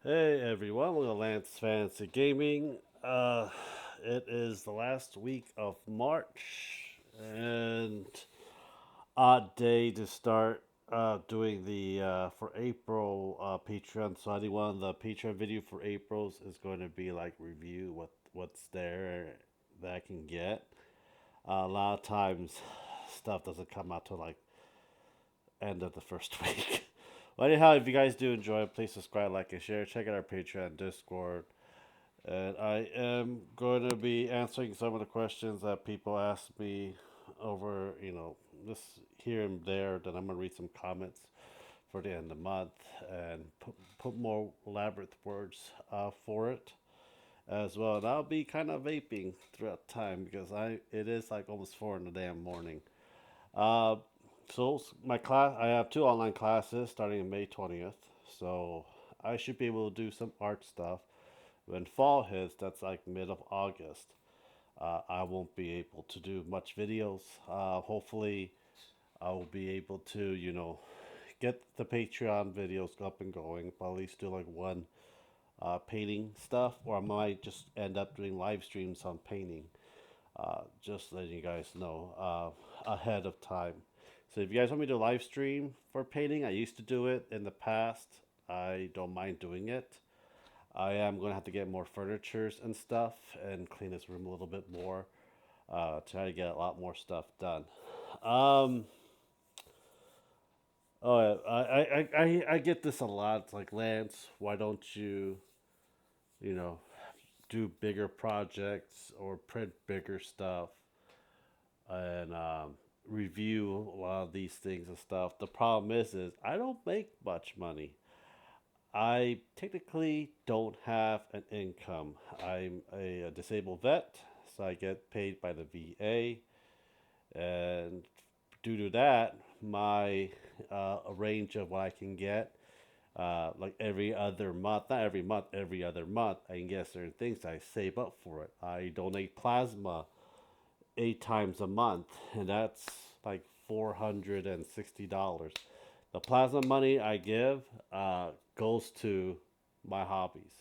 Hey everyone, welcome to Lance Fantasy Gaming. It is the last week of March and odd day to start doing the for April Patreon. So anyone the Patreon video for April's is going to be like review what's there that I can get. A lot of times stuff doesn't come out till like end of the first week. Well, anyhow, if you guys do enjoy it, please subscribe, like, and share. Check out our Patreon, Discord. And I am going to be answering some of the questions that people ask me over, just here and there. Then I'm going to read some comments for the end of the month and put more elaborate words for it as well. And I'll be kind of vaping throughout time because it is like almost 4 in the damn morning. Uh, so my class, I have two online classes starting in May 20th. So I should be able to do some art stuff. When fall hits, that's like mid of August. I won't be able to do much videos. Hopefully, I will be able to, get the Patreon videos up and going. But at least do like one painting stuff, or I might just end up doing live streams on painting. Just letting you guys know ahead of time. So if you guys want me to live stream for painting, I used to do it in the past. I don't mind doing it. I am going to have to get more furnitures and stuff and clean this room a little bit more. Try to get a lot more stuff done. Um, oh, I get this a lot. It's like, Lance, why don't you know, do bigger projects or print bigger stuff and review a lot of these things and stuff. The problem is I don't make much money. I technically don't have an income. I'm a disabled vet, so I get paid by the VA, and due to that, my range of what I can get, like every other month, not every month, every other month, I can get certain things. I save up for it. I donate plasma 8 times a month, and that's like $460. The plasma money I give goes to my hobbies.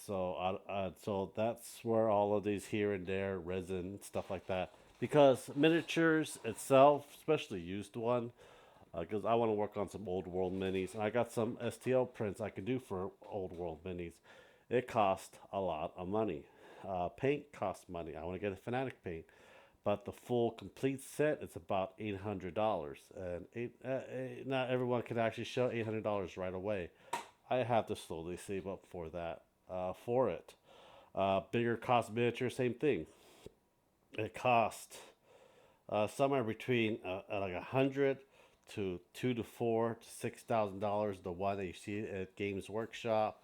So that's where all of these here and there resin stuff like that. Because miniatures itself, especially used one, because I want to work on some old world minis, and I got some STL prints I can do for old world minis. It costs a lot of money. Paint costs money. I want to get a Fanatic paint, but the full complete set is about $800, and not everyone can actually show $800 right away. I have to slowly save up for that for it. Bigger cost miniature, same thing. It costs somewhere between like 100 to $2 to $4 to $6,000. The one that you see at Games Workshop,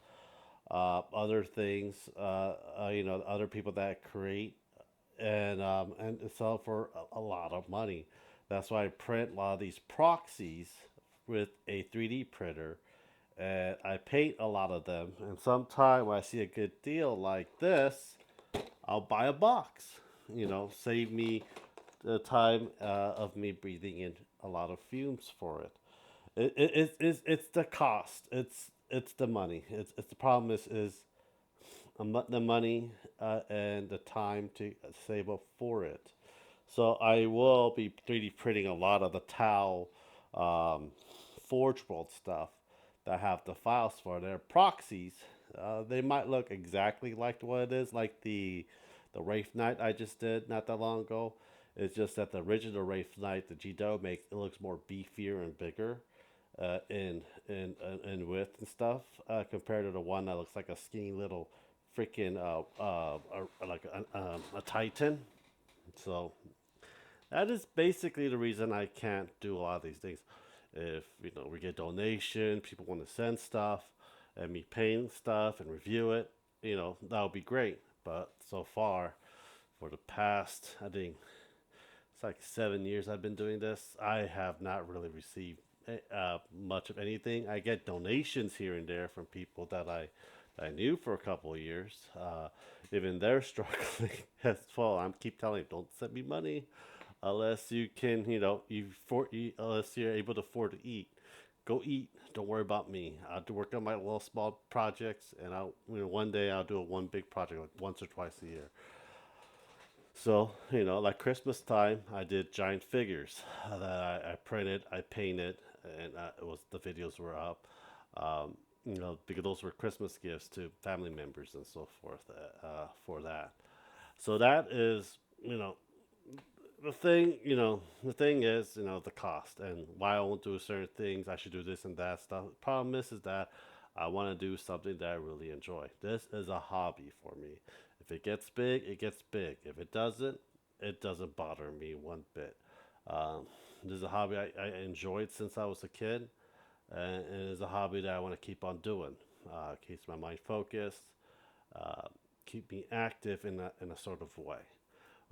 other things, other people that create and sell for a lot of money. That's why I print a lot of these proxies with a 3D printer, and I paint a lot of them. And sometime when I see a good deal like this, I'll buy a box. Save me the time of me breathing in a lot of fumes for it. It's the cost. It's the money. It's the problem is the money and the time to save up for it. So I will be 3D printing a lot of the Tau um, Forge World stuff that have the files for their proxies. They might look exactly like what it is, like the Wraith Knight I just did not that long ago. It's just that the original Wraith Knight, the GDO makes it looks more beefier and bigger in width and stuff compared to the one that looks like a skinny little freaking like a Titan. So that is basically the reason I can't do a lot of these things. If we get donation, people want to send stuff, and me paint stuff and review it, that would be great. But so far, for the past, I think it's like 7 years I've been doing this, I have not really received much of anything. I get donations here and there from people that I knew for a couple of years. Even they're struggling as well. I keep telling them, don't send me money unless you can, unless you're able to afford to eat. Go eat. don't worry about me. I'll do work on my little small projects, and one day I'll do a one big project like once or twice a year. So, like Christmas time, I did giant figures that I printed, I painted, and it was the videos were up. Because those were Christmas gifts to family members and so forth for that. So that is, you know, the thing is, the cost and why I won't do certain things. I should do this and that stuff. The problem is that I want to do something that I really enjoy. This is a hobby for me. If it gets big, it gets big. If it doesn't bother me one bit. Um, this is a hobby I enjoyed since I was a kid, and it is a hobby that I want to keep on doing. Keeps my mind focused, uh, keep me active in a sort of way.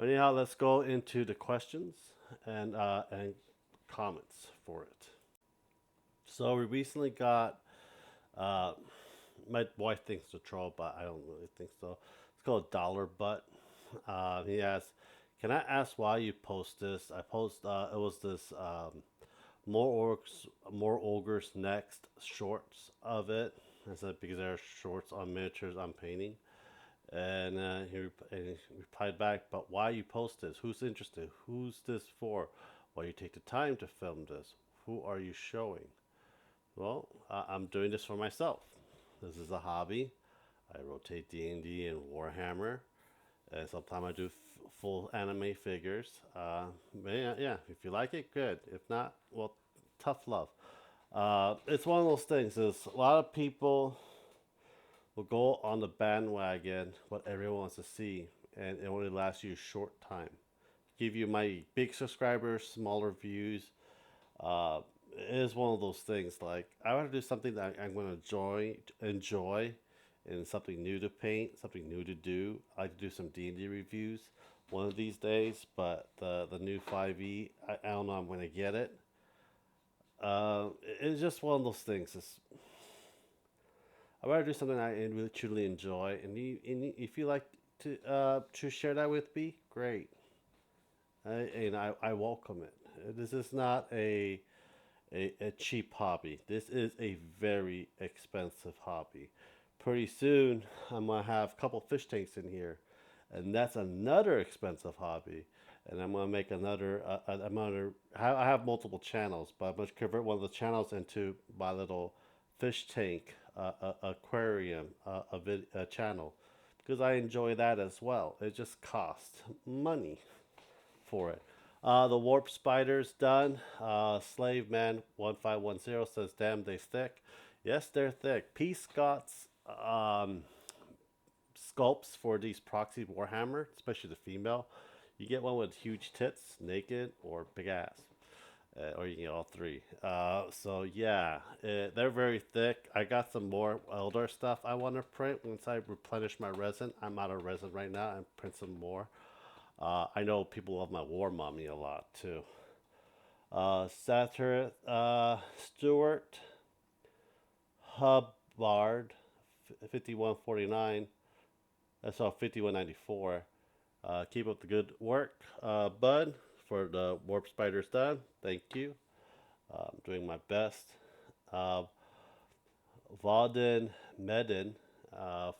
Anyhow, let's go into the questions and comments for it. So we recently got uh, my wife thinks it's a troll, but I don't really think so. It's called Dollar Butt. He asked, "Can I ask why you post this?" I post. It was this more ogres next shorts of it. I said because there are shorts on miniatures I'm painting. And he replied back, "But why you post this? Who's interested? Who's this for? Why you take the time to film this? Who are you showing?" Well, I'm doing this for myself. This is a hobby. I rotate D&D and Warhammer, and sometimes I do full anime figures. Yeah, if you like it, good. If not, well, tough love. It's one of those things. Is a lot of people will go on the bandwagon what everyone wants to see, and it only lasts you a short time. Give you my big subscribers, smaller views. Uh, it is one of those things. Like I want to do something that I'm going to enjoy, and something new to paint, something new to do. I like to do some D&D reviews one of these days, but the new 5e, I don't know. I'm going to get it. It's just one of those things. I'd rather do something I really truly enjoy, if you like to share that with me, great. I welcome it. This is not a cheap hobby. This is a very expensive hobby. Pretty soon, I'm gonna have a couple fish tanks in here, and that's another expensive hobby. And I'm gonna make I have multiple channels, but I'm gonna convert one of the channels into my little fish tank aquarium a channel because I enjoy that as well. It just costs money for it. The warp spider's done. Slave Man 1510 says, "Damn, they thick." Yes, they're thick. P Scott's sculpts for these proxy Warhammer, especially the female. You get one with huge tits, naked, or big ass. Or you can get all three. So yeah, they're very thick. I got some more elder stuff I want to print once I replenish my resin. I'm out of resin right now and print some more. I know people love my war mommy a lot too. Stewart Hubbard 5149. That's all 5194. Keep up the good work, Bud, for the Warp Spiders done. Thank you. I'm doing my best. Uh, Valden Medin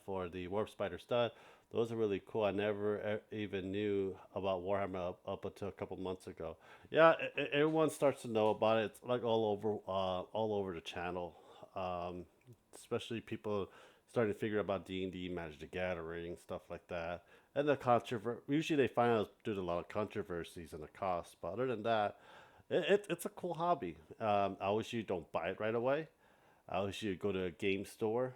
for the Warp Spider stud. Those are really cool. I never even knew about Warhammer up until a couple months ago. Yeah, everyone starts to know about it. It's like all over the channel. Um, Especially people starting to figure out about D&D, Magic the Gathering, stuff like that. And the controversy. Usually they find out due to a lot of controversies and the cost. But other than that, it's a cool hobby. I wish you don't buy it right away. I wish you go to a game store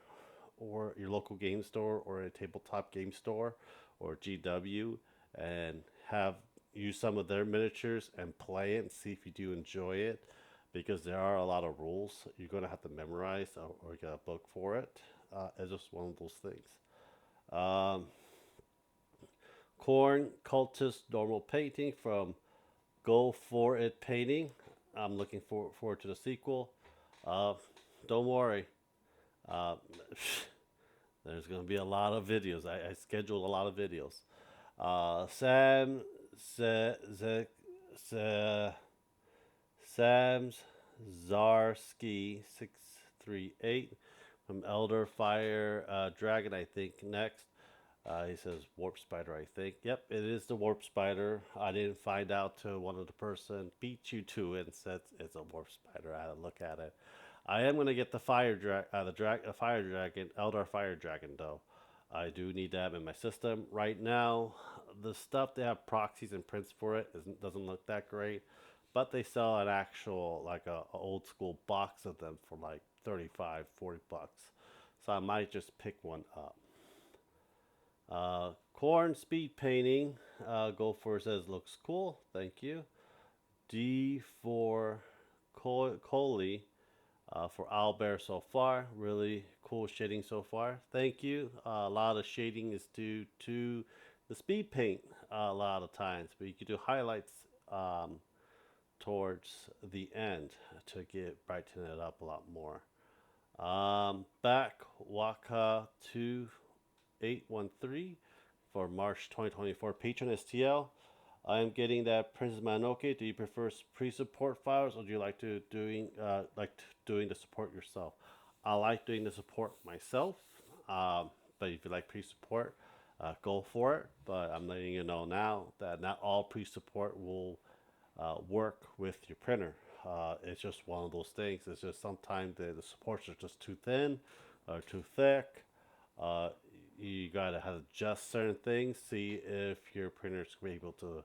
or your local game store or a tabletop game store or GW and have use some of their miniatures and play it and see if you do enjoy it because there are a lot of rules you're going to have to memorize or get a book for it. It's just one of those things. Um, Corn Cultist Normal Painting from Go For It Painting. I'm looking forward to the sequel. Uh, don't worry. Uh, there's going to be a lot of videos. I scheduled a lot of videos. Sam Z, Z, Sam's Zarski 338 from Elder Fire Dragon, I think, next. He says Warp Spider, I think. Yep, it is the Warp Spider. I didn't find out till one of the person beat you to it and said it's a Warp Spider. I had to look at it. I am gonna get the Fire Dragon, Eldar Fire Dragon though. I do need to have in my system right now. The stuff they have proxies and prints for it doesn't look that great, but they sell an actual like a old school box of them for like 35, 40 bucks. So I might just pick one up. Corn speed painting. Go for says looks cool. Thank you. D for Coley for Owlbear so far. Really cool shading so far. Thank you. A lot of shading is due to the speed paint a lot of times, but you can do highlights towards the end to brighten it up a lot more. Back Waka 2813 for March 2024 Patron STL. I am getting that Princess Mononoke. Do you prefer pre-support files, or do you like doing the support yourself? I like doing the support myself, but if you like pre-support, go for it. But I'm letting you know now that not all pre-support will work with your printer. It's just one of those things. It's just sometimes the supports are just too thin or too thick. Uh, you gotta have to adjust certain things, see if your printer is able to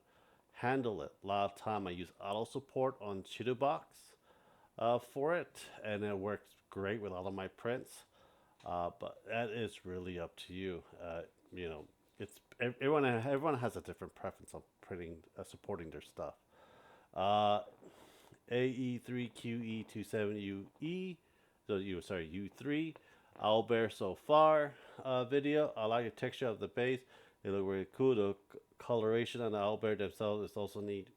handle it. A lot of time I use auto support on Chitubox for it, and it works great with all of my prints. But that is really up to you. You know, it's everyone has a different preference on printing supporting their stuff. AE3QE27UE. So U3. Owlbear so far video. I like the texture of the base. They look really cool. The coloration on the owlbear themselves is also neat.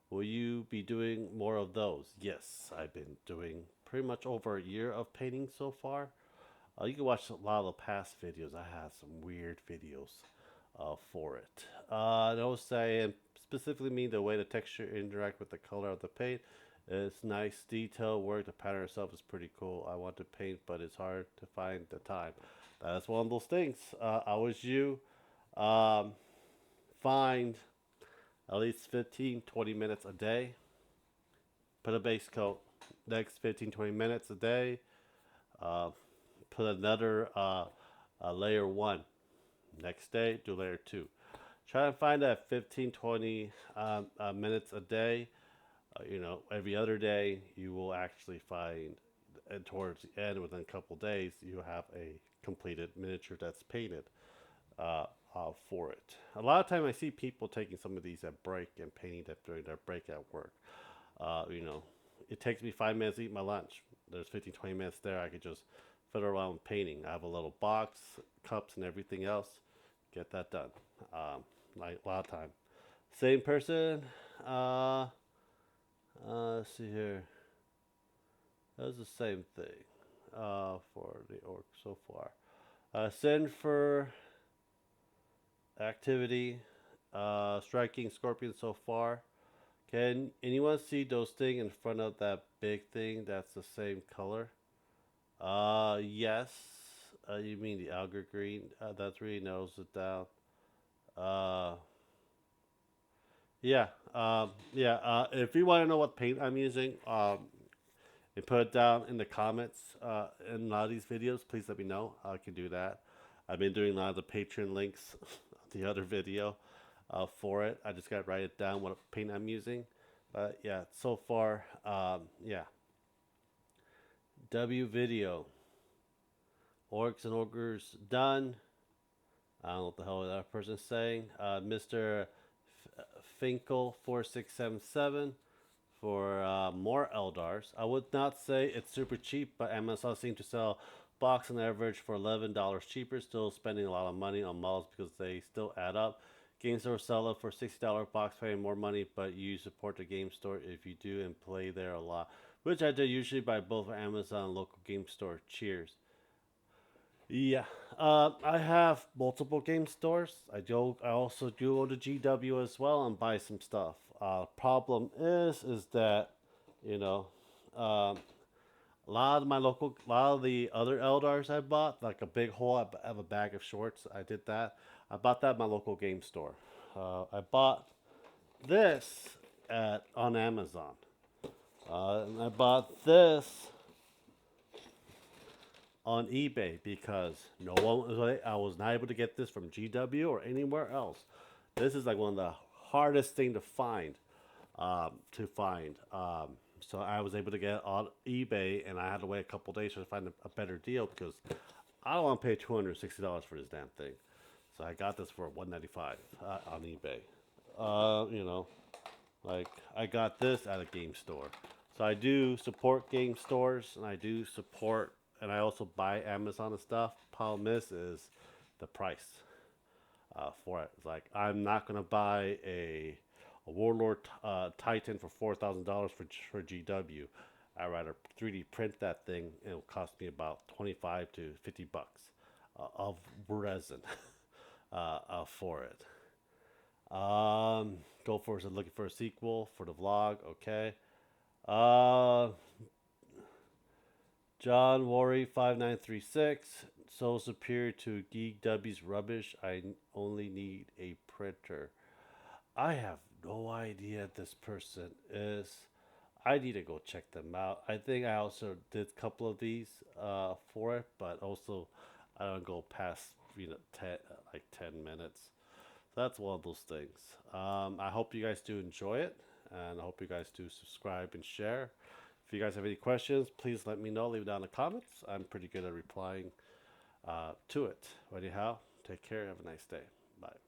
Will you be doing more of those? Yes, I've been doing pretty much over a year of painting so far. You can watch a lot of the past videos. I had some weird videos for it. Notice I am specifically mean the way the texture interact with the color of the paint. It's nice detail work. The pattern itself is pretty cool. I want to paint, but it's hard to find the time. That's one of those things. I was you. Find at least 15, 20 minutes a day. Put a base coat. Next 15, 20 minutes a day. Put another layer 1. Next day, do layer 2. Try to find that 15, 20 minutes a day. Every other day, you will actually find, and towards the end, within a couple days, you have a completed miniature that's painted for it. A lot of time, I see people taking some of these at break and painting them during their break at work. It takes me 5 minutes to eat my lunch. There's 15, 20 minutes there. I could just fiddle around painting. I have a little box, cups, and everything else. Get that done. Like a lot of time. Same person. Let's see here. That's the same thing for the orc so far. Send for activity. Striking scorpion so far. Can anyone see those things in front of that big thing that's the same color? Yes. You mean the alga green? That's really narrows it down. Yeah. If you want to know what paint I'm using, and put it down in the comments in a lot of these videos, please let me know. I can do that. I've been doing a lot of the Patreon links, the other video for it. I just got to write it down what paint I'm using. But yeah, so far, yeah. W video. Orcs and ogres done. I don't know what the hell that person's saying. Mr. Finkel 4677 for more Eldars. I would not say it's super cheap, but Amazon seems to sell box on average for $11 cheaper. Still spending a lot of money on models because they still add up. Game store sell it for $60 box, paying more money, but you support the game store if you do and play there a lot, which I do usually buy both Amazon and local game store. Cheers. Yeah, I have multiple game stores. I also do go to GW as well and buy some stuff. Problem is that, you know, um, A lot of the other Eldars I bought, like a big hole. I have a bag of shorts. I did that. I bought that at my local game store. I bought this on Amazon, and I bought this on eBay because no one was. I was not able to get this from GW or anywhere else. This is like one of the hardest thing to find. So I was able to get it on eBay, and I had to wait a couple days to find a better deal because I don't want to pay $260 for this damn thing. So I got this for $195 on eBay. You know, like I got this at a game store. So I do support game stores, and I do support, and I also buy Amazon and stuff. Problem is the price for it. It's like I'm not gonna buy a Warlord Titan for $4,000 for GW. I'd rather 3D print that thing. It'll cost me about 25 to $50 of resin for it. Go for looking for a sequel for the vlog. Okay. Uh, John Worry 5936. So superior to Geek W's rubbish. Only need a printer. I have no idea this person is. I need to go check them out. I think I also did a couple of these for it, but also I don't go past 10 minutes. So that's one of those things. I hope you guys do enjoy it, and I hope you guys do subscribe and share. If you guys have any questions, please let me know. Leave it down in the comments. I'm pretty good at replying to it. Anyhow, take care. Have a nice day. Bye.